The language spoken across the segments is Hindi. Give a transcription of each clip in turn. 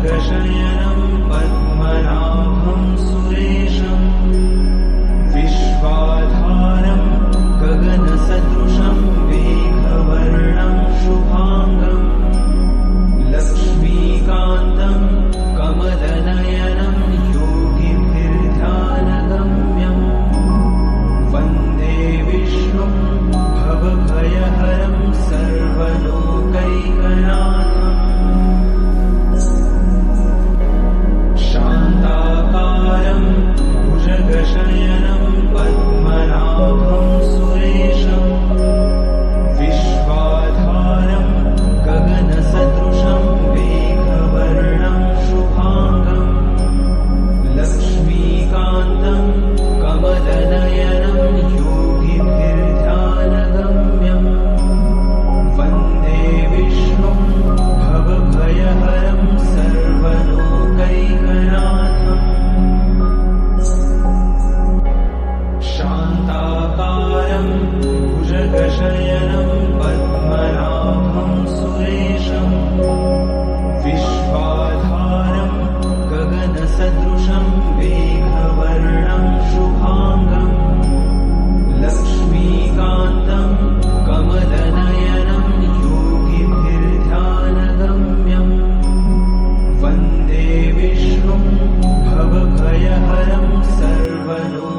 भुजगशयनं पद्मनाभं सुरेशं विश्वाधारं गगनसदृशं मेघवर्णं शुभांगं लक्ष्मीकान्तं कमलनयनं योगिभिर्ध्यानगम्यं वन्दे विष्णुं भवभयहरं सर्वलोकैकनाथम् शान्ताकारं भुजगशयनं पद्मनाभं सुरेशं विश्वाधारं गगनसदृशं मेघवर्णं शुभांगं लक्ष्मीकान्तं कमलनयनं योगिभिर्ध्यानगम्यं वन्दे विष्णुं भवभयहरं सर्वलोकैकनाथम् शान्ताकारं भुजगशयनं पद्मनाभं सुरेशं विश्वाधारं गगनसदृशं मेघवर्णं शुभांगं लक्ष्मीकान्तं कमलनयनं योगिभिर्ध्यानगम्यं वन्दे विष्णुं भवभयहरं सर्वलोकैकनाथम्।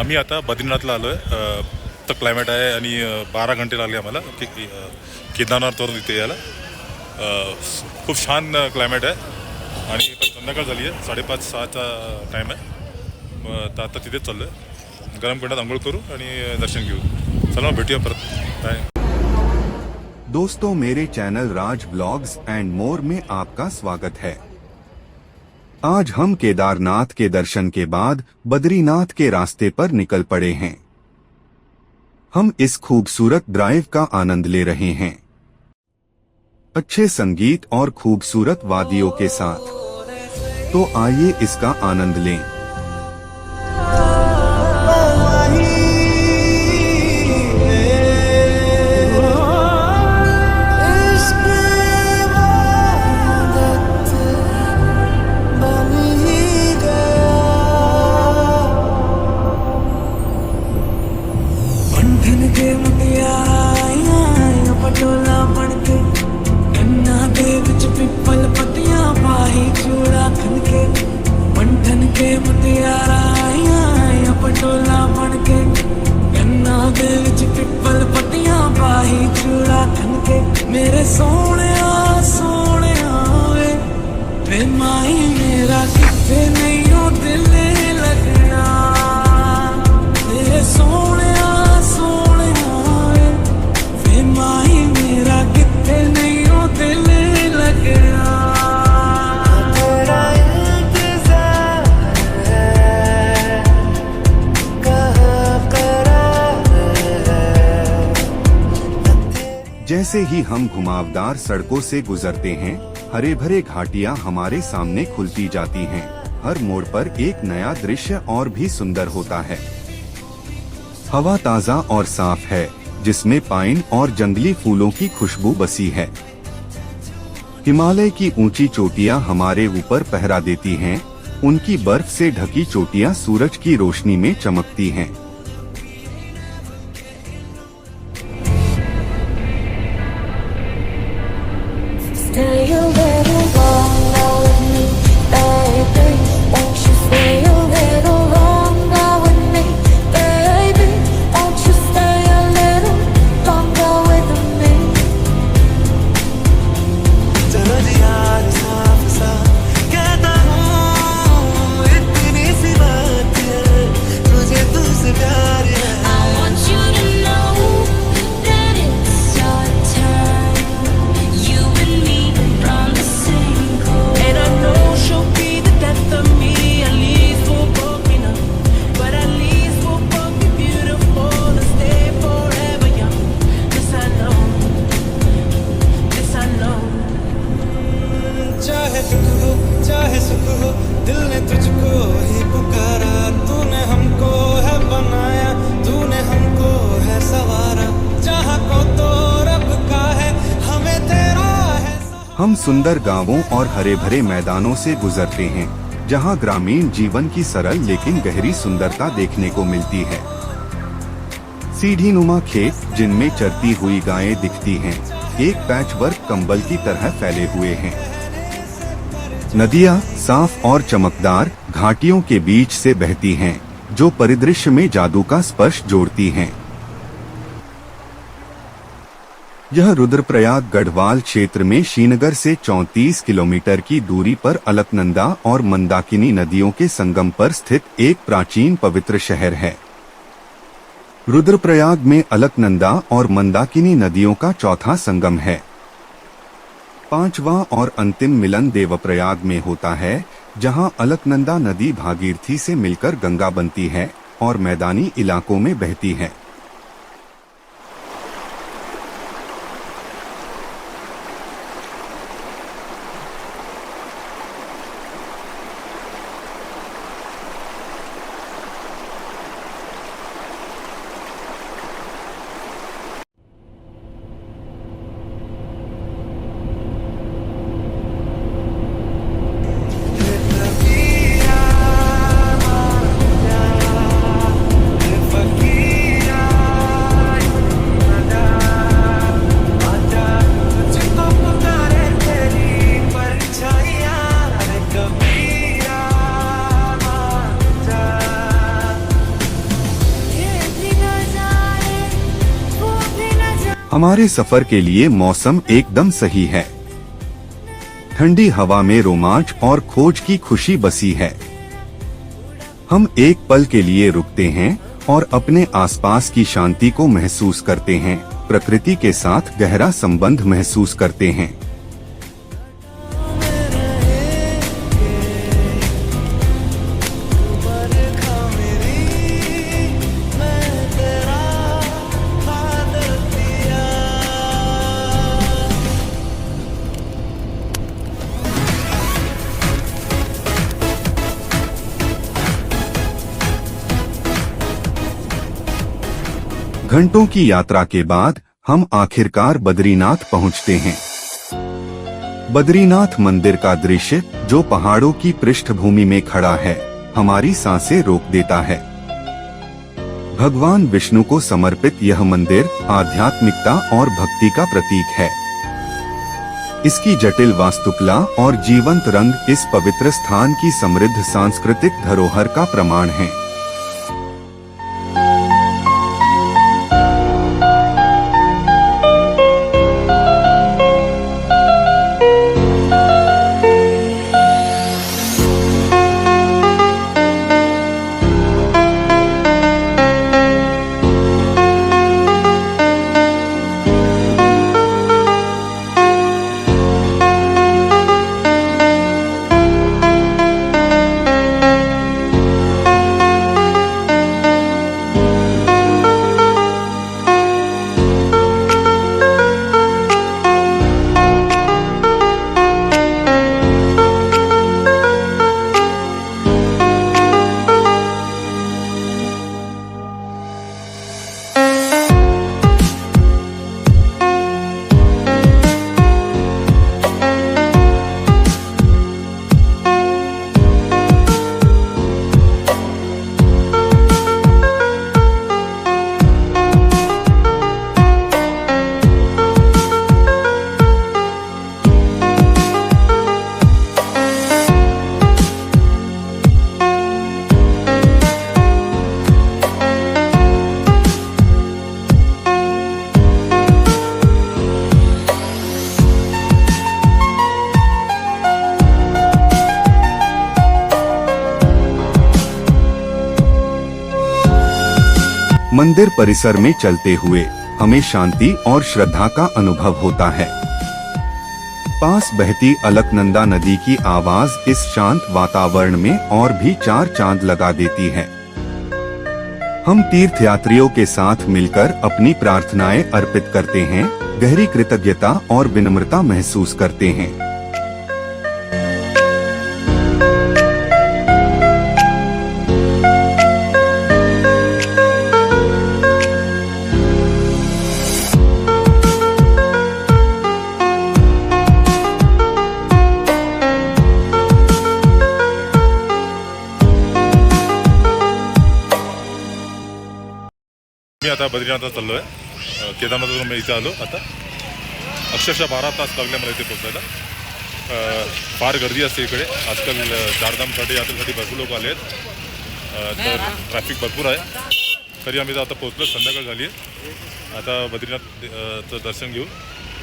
आम्ही आता बद्रीनाथला आलो आहे. तर क्लायमेट आहे आणि 12 घंटे लागले आम्हाला केदारनाथवरून इथे यायला. खूप छान क्लायमेट आहे आणि पण संध्याकाळ झाली आहे, 5:30-6चा टाईम आहे. मग आता तिथेच चाललो आहे. गरम पाण्यात आंघोळ करू आणि दर्शन घेऊ. चला मग भेटूया परत. बाय. दोस्तों, मेरे channel Raj blogs and more में आपका स्वागत है। आज हम केदारनाथ के दर्शन के बाद बद्रीनाथ के रास्ते पर निकल पड़े हैं। हम इस खूबसूरत ड्राइव का आनंद ले रहे हैं, अच्छे संगीत और खूबसूरत वादियों के साथ। तो आइए इसका आनंद लें। मेरे सोने सोने वे वे माही मेरा किथे नहीं हो दिल लगना। मेरे सोने सोने वे वे माही मेरा किथे नहीं हो दिल लगना। तेरा इंतजार है, कहाँ करार है। जैसे ही हम घुमावदार सड़कों से गुजरते हैं, हरे भरे घाटियां हमारे सामने खुलती जाती हैं। हर मोड़ पर एक नया दृश्य और भी सुंदर होता है। हवा ताजा और साफ है, जिसमें पाइन और जंगली फूलों की खुशबू बसी है। हिमालय की ऊंची चोटियां हमारे ऊपर पहरा देती हैं। उनकी बर्फ से ढकी चोटियां सूरज की रोशनी में चमकती हैं। Stay a little longer with me, baby. Won't you stay a little longer with me, baby? Won't you stay a little longer with me? चलो जी यार साफ साफ कहता हूँ, इतनी सी बात है, तुझे तुझसे हम सुंदर गांवों और हरे भरे मैदानों से गुजरते हैं, जहां ग्रामीण जीवन की सरल लेकिन गहरी सुंदरता देखने को मिलती है। सीढ़ीनुमा खेत जिनमें चरती हुई गायें दिखती हैं, एक पैचवर्क कंबल की तरह फैले हुए हैं। नदियां साफ और चमकदार घाटियों के बीच से बहती हैं, जो परिदृश्य में जादू का स्पर्श जोड़ती हैं। यह रुद्रप्रयाग गढ़वाल क्षेत्र में श्रीनगर से 34 किलोमीटर की दूरी पर अलकनंदा और मंदाकिनी नदियों के संगम पर स्थित एक प्राचीन पवित्र शहर है। रुद्रप्रयाग में अलकनंदा और मंदाकिनी नदियों का चौथा संगम है। पांचवा और अंतिम मिलन देवप्रयाग में होता है, जहां अलकनंदा नदी भागीरथी से मिलकर गंगा बनती है और मैदानी इलाकों में बहती है। हमारे सफर के लिए मौसम एकदम सही है। ठंडी हवा में रोमांच और खोज की खुशी बसी है। हम एक पल के लिए रुकते हैं और अपने आसपास की शांति को महसूस करते हैं, प्रकृति के साथ गहरा संबंध महसूस करते हैं। घंटों की यात्रा के बाद हम आखिरकार बद्रीनाथ पहुंचते हैं। बद्रीनाथ मंदिर का दृश्य, जो पहाड़ों की पृष्ठभूमि में खड़ा है, हमारी सांसें रोक देता है। भगवान विष्णु को समर्पित यह मंदिर आध्यात्मिकता और भक्ति का प्रतीक है। इसकी जटिल वास्तुकला और जीवंत रंग इस पवित्र स्थान की समृद्ध सांस्कृतिक धरोहर का प्रमाण है। मंदिर परिसर में चलते हुए हमें शांति और श्रद्धा का अनुभव होता है। पास बहती अलकनंदा नदी की आवाज इस शांत वातावरण में और भी चार चांद लगा देती है। हम तीर्थयात्रियों के साथ मिलकर अपनी प्रार्थनाएं अर्पित करते हैं, गहरी कृतज्ञता और विनम्रता महसूस करते हैं। मी आता बद्रीनाथला चाललो आहे. केदारनाथवरून मी इथे आलो. आता अक्षरशः 12 तास लागले मला इथे पोहोचायला. फार गर्दी असते इकडे आजकाल. चारधामसाठी यात्रेसाठी भरपूर लोक आले आहेत. तर ट्रॅफिक भरपूर आहे. तरी आम्ही आता पोहोचलो. संध्याकाळ झाली आहे. आता बद्रीनाथचं दर्शन घेऊन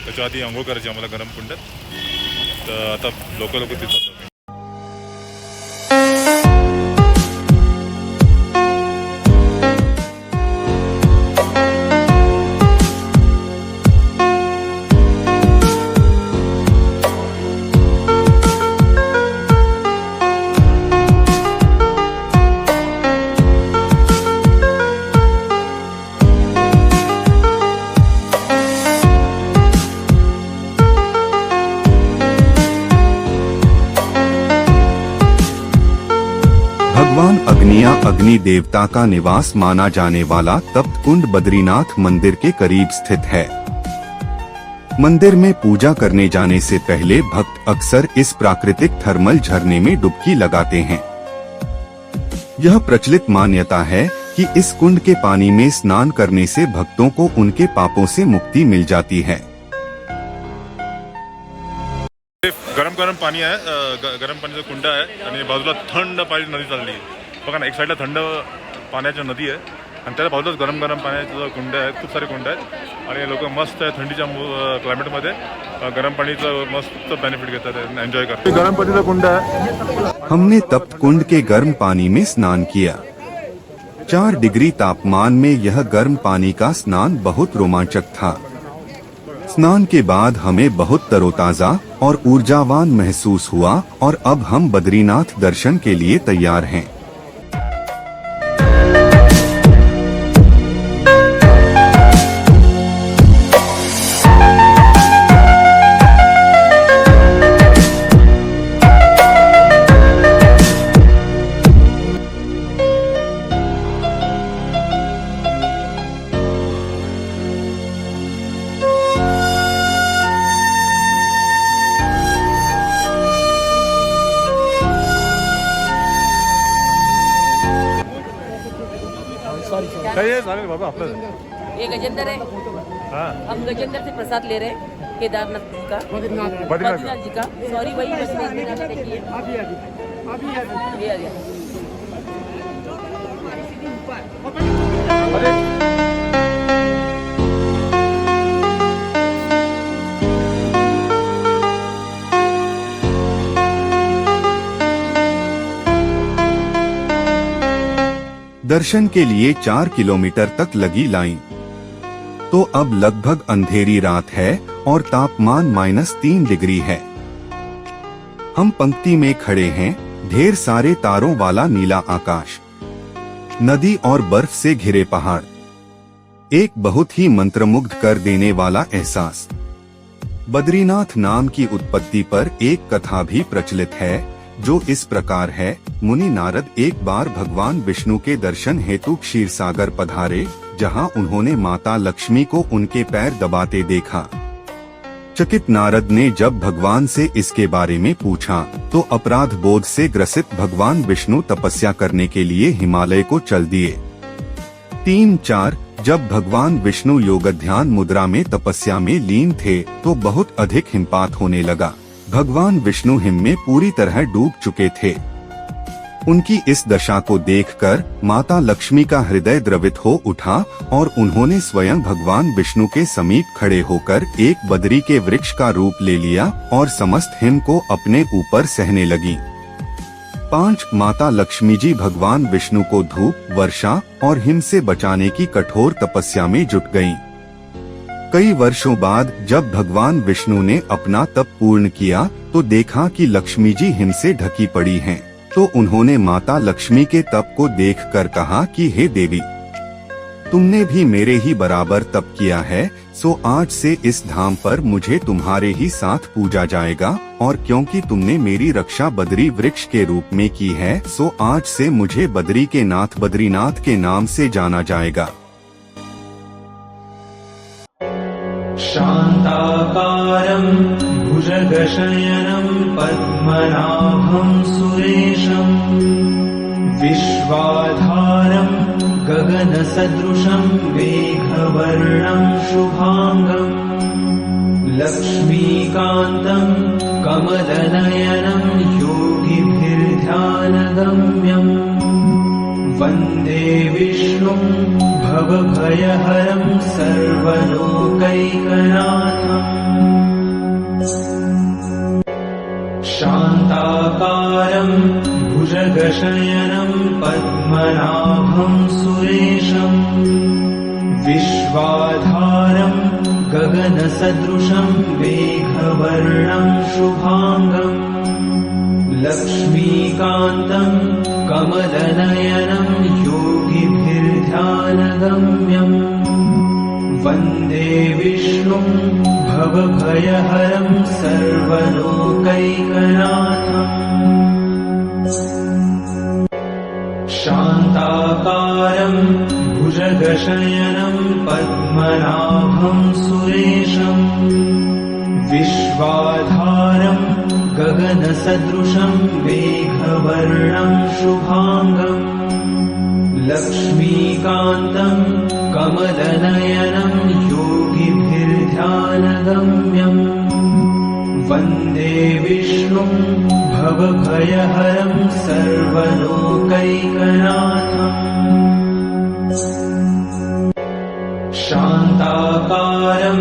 त्याच्या आधी आंघोळ करायची आम्हाला गरम कुंडात. तर आता लोक तिथे जातात. भगवान अग्निया अग्नि देवता का निवास माना जाने वाला तप्त कुंड बद्रीनाथ मंदिर के करीब स्थित है। मंदिर में पूजा करने जाने से पहले भक्त अक्सर इस प्राकृतिक थर्मल झरने में डुबकी लगाते हैं। यह प्रचलित मान्यता है कि इस कुंड के पानी में स्नान करने से भक्तों को उनके पापों से मुक्ति मिल जाती है। गरम गरम पाणी आहे. गरम पाण्याचं कुंड आहे आणि बाजूला थंड पाणी नदी चालली आहे. बघा ना, एक साईडला थंड पाण्याची नदी आहे आणि त्याच्या बाजूलाच गरम गरम पाण्याचं कुंड आहेत. खूप सारे कुंड आहेत आणि लोक मस्त थंडीच्या क्लायमेटमध्ये गरम पाणीचं मस्त बेनिफिट घेतात, एन्जॉय करतात. गरम पाणीचा कुंड आहे. हमने तप्त कुंड के गर्म पानी में स्नान किया। 4 डिग्री तापमान में यह गर्म पानी का स्नान बहुत रोमांचक था। स्नान के बाद हमें बहुत तरोताजा और ऊर्जावान महसूस हुआ और अब हम बद्रीनाथ दर्शन के लिए तैयार हैं। चालेल बाबा आपलं. ये गजेंद्र है. हम गजेंद्र से प्रसाद ले रहे हैं केदारनाथ जी का, बद्रीनाथ जी का. सॉरी वही बस नहीं देखिए ये आ गया. दर्शन के लिए 4 किलोमीटर तक लगी लाइन। तो अब लगभग अंधेरी रात है और तापमान -3 डिग्री है। हम पंक्ति में खड़े हैं। ढेर सारे तारों वाला नीला आकाश, नदी और बर्फ से घिरे पहाड़, एक बहुत ही मंत्रमुग्ध कर देने वाला एहसास। बद्रीनाथ नाम की उत्पत्ति पर एक कथा भी प्रचलित है जो इस प्रकार है। मुनि नारद एक बार भगवान विष्णु के दर्शन हेतु क्षीरसागर पधारे, जहां उन्होंने माता लक्ष्मी को उनके पैर दबाते देखा। चकित नारद ने जब भगवान से इसके बारे में पूछा तो अपराध बोध से ग्रसित भगवान विष्णु तपस्या करने के लिए हिमालय को चल दिए। 3-4 जब भगवान विष्णु योग ध्यान मुद्रा में तपस्या में लीन थे तो बहुत अधिक हिमपात होने लगा। भगवान विष्णु हिम में पूरी तरह डूब चुके थे। उनकी इस दशा को देखकर माता लक्ष्मी का हृदय द्रवित हो उठा और उन्होंने स्वयं भगवान विष्णु के समीप खड़े होकर एक बदरी के वृक्ष का रूप ले लिया और समस्त हिम को अपने ऊपर सहने लगी। 5 माता लक्ष्मी जी भगवान विष्णु को धूप, वर्षा और हिम से बचाने की कठोर तपस्या में जुट गयीं। कई वर्षों बाद जब भगवान विष्णु ने अपना तप पूर्ण किया तो देखा कि लक्ष्मी जी हिम से ढकी पड़ी हैं। तो उन्होंने माता लक्ष्मी के तप को देखकर कहा कि हे देवी, तुमने भी मेरे ही बराबर तप किया है, सो आज से इस धाम पर मुझे तुम्हारे ही साथ पूजा जाएगा। और क्योंकि तुमने मेरी रक्षा बद्री वृक्ष के रूप में की है, सो आज से मुझे बद्री के नाथ बद्रीनाथ के नाम से जाना जाएगा। शान्ताकारं भुजगशयनं पद्मनाभं सुरेशं विश्वाधारं गगनसदृशं मेघवर्णं शुभाङ्गम् लक्ष्मीकान्तं कमलनयनं योगिभिर्ध्यानगम्यम् वन्दे विष्णुं भवभयहरं सर्वलोकैकनाथम् शान्ताकारं भुजगशयनं पद्मनाभं सुरेशम् विश्वाधारं गगनसदृशं मेघवर्णं शुभाङ्गम् लक्ष्मीकान्तं कमलनयनं योगिभिर्ध्यानगम्यम् वन्दे विष्णुं भवभयहरं सर्वलोकैकनाथम् शान्ताकारं भुजगशयनं पद्मनाभं सुरेशम् विश्वाधारं गगनसदृशं मेघवर्णं शुभाङ्गम् लक्ष्मीकान्तं कमलनयनं योगिभिर्ध्यानगम्यम् वन्दे विष्णुं भवभयहरं सर्वलोकैकनाथम् शान्ताकारं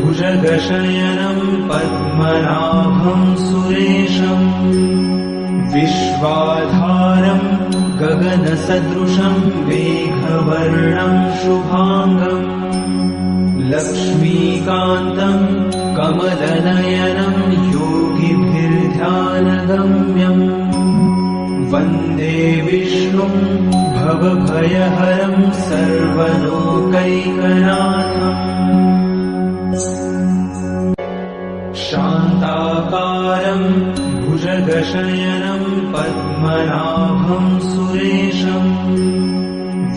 भुजगशयनं पद्मनाभं सुरेशम् विश्वाधारं गगनसदृशं मेघवर्णं शुभाङ्गम् लक्ष्मीकान्तं कमलनयनं योगिभिर्ध्यानगम्यम् वन्दे विष्णुं भवभयहरं सर्वलोकैकनाथम् शान्ताकारं भुजगशयनं पद्मनाभं सुरेशम्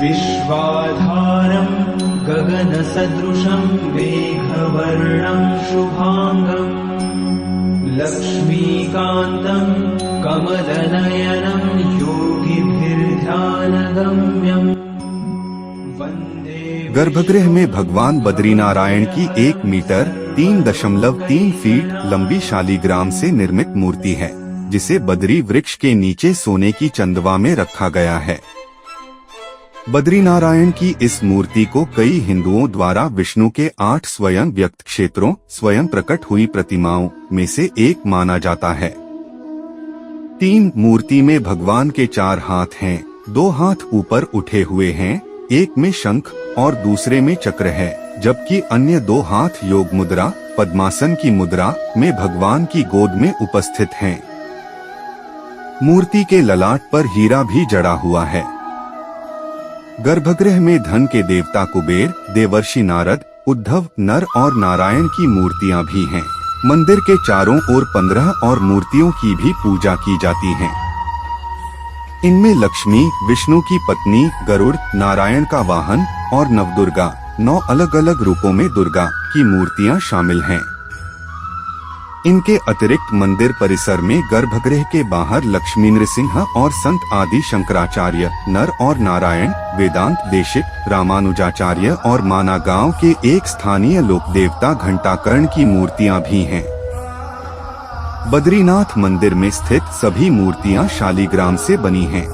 विश्वाधारं गगनसदृशं मेघवर्णं शुभाङ्गम् लक्ष्मीकान्तं कमलनयनं योगिभिर्ध्यानगम्यम् वन्दे गर्भगृह में भगवान बद्रीनारायण की 1 मीटर 3.3 फीट लंबी शालीग्राम से निर्मित मूर्ति है, जिसे बद्री वृक्ष के नीचे सोने की चंदवा में रखा गया है। बद्रीनारायण की इस मूर्ति को कई हिंदुओं द्वारा विष्णु के 8 स्वयं व्यक्त क्षेत्रों स्वयं प्रकट हुई प्रतिमाओं में से एक माना जाता है। 3 मूर्ति में भगवान के 4 हाथ हैं, 2 हाथ ऊपर उठे हुए हैं, एक में शंख और दूसरे में चक्र है, जबकि अन्य 2 हाथ योग मुद्रा पद्मासन की मुद्रा में भगवान की गोद में उपस्थित हैं। मूर्ति के ललाट पर हीरा भी जड़ा हुआ है। गर्भगृह में धन के देवता कुबेर, देवर्षि नारद, उद्धव, नर और नारायण की मूर्तियां भी हैं। मंदिर के चारों ओर 15 और मूर्तियों की भी पूजा की जाती है। इनमें लक्ष्मी, विष्णु की पत्नी, गरुड़, नारायण का वाहन और नवदुर्गा 9 अलग अलग रूपों में दुर्गा की मूर्तियां शामिल हैं। इनके अतिरिक्त मंदिर परिसर में गर्भगृह के बाहर लक्ष्मी नृसिंह और संत आदि शंकराचार्य, नर और नारायण, वेदांत देशिक, रामानुजाचार्य और माना गांव के एक स्थानीय लोक देवता घंटाकर्ण की मूर्तियां भी हैं। बद्रीनाथ मंदिर में स्थित सभी मूर्तियां शालीग्राम से बनी हैं।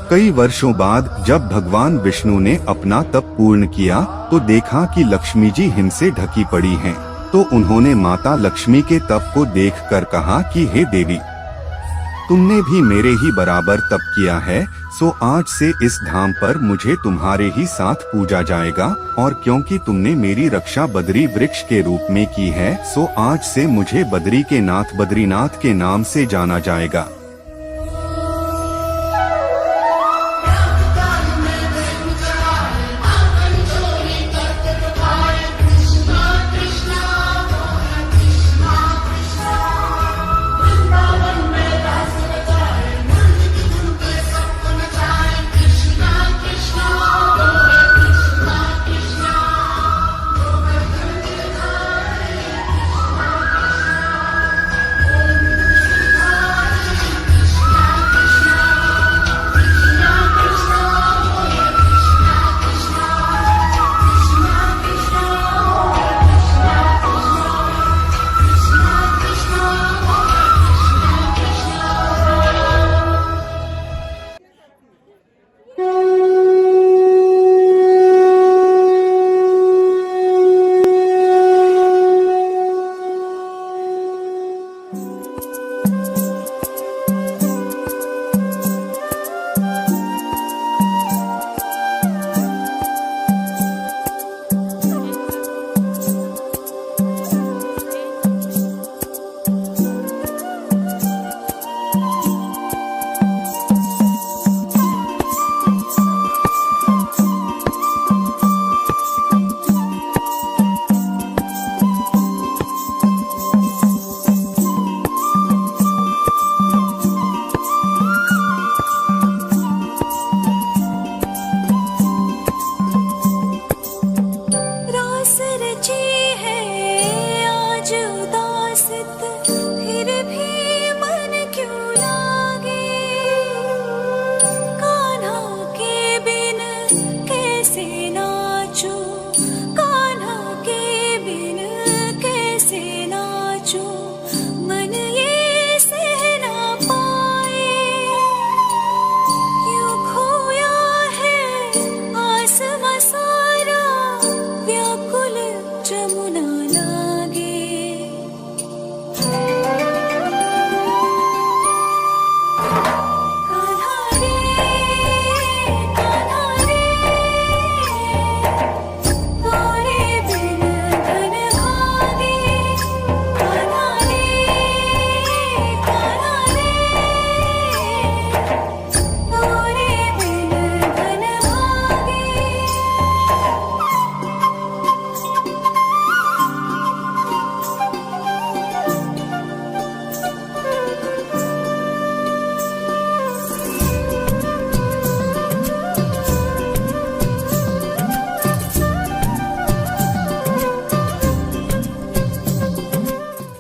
कई वर्षों बाद जब भगवान विष्णु ने अपना तप पूर्ण किया तो देखा कि लक्ष्मी जी हिम से ढकी पड़ी हैं। तो उन्होंने माता लक्ष्मी के तप को देखकर कहा कि हे देवी, तुमने भी मेरे ही बराबर तप किया है, सो आज से इस धाम पर मुझे तुम्हारे ही साथ पूजा जाएगा, और क्योंकि तुमने मेरी रक्षा बद्री वृक्ष के रूप में की है, सो आज से मुझे बद्री के नाथ बद्रीनाथ के नाम से जाना जाएगा।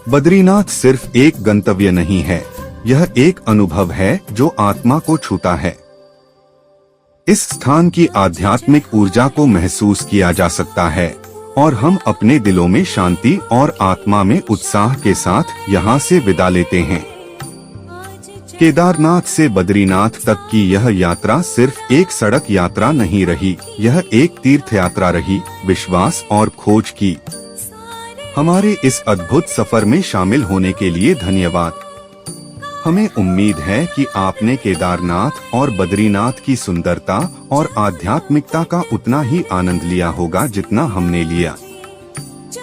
बद्रीनाथ सिर्फ एक गंतव्य नहीं है, यह एक अनुभव है जो आत्मा को छूता है। इस स्थान की आध्यात्मिक ऊर्जा को महसूस किया जा सकता है और हम अपने दिलों में शांति और आत्मा में उत्साह के साथ यहाँ से विदा लेते हैं। केदारनाथ से बद्रीनाथ तक की यह यात्रा सिर्फ एक सड़क यात्रा नहीं रही, यह एक तीर्थ यात्रा रही, विश्वास और खोज की। हमारे इस अद्भुत सफर में शामिल होने के लिए धन्यवाद। हमें उम्मीद है कि आपने केदारनाथ और बद्रीनाथ की सुंदरता और आध्यात्मिकता का उतना ही आनंद लिया होगा जितना हमने लिया।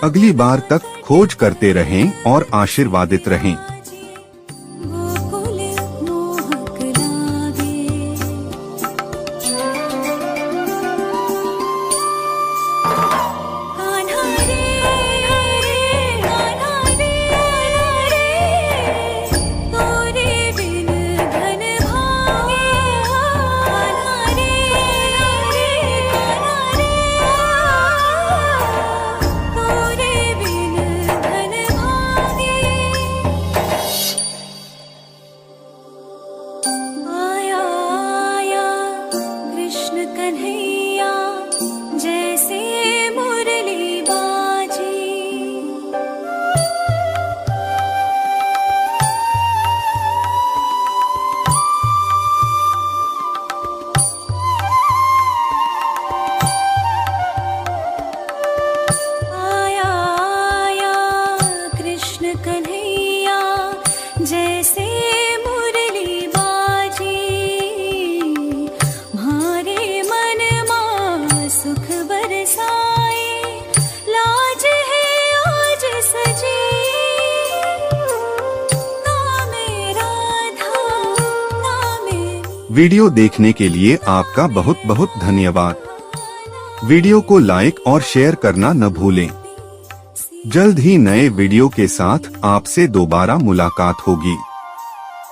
अगली बार तक खोज करते रहें और आशीर्वादित रहें। गोकुल मोहक लागे, कान्हा रे कान्हा रे तोरे बिन धन भागे, कान्हा रे कान्हा रे तोरे बिन धन भागे। आया आया कृष्ण कन्हैया जैसे मुरली बाजी। आया आया कृष्ण कन्हैया जैसे मुरली बाजी। मारे मन मां सुख बरसाए, लाज है आज सजी। नामे राधा नामे वीडियो देखने के लिए आपका बहुत बहुत धन्यवाद। वीडियो को लाइक और शेयर करना न भूलें। जल्द ही नए वीडियो के साथ आपसे दोबारा मुलाकात होगी।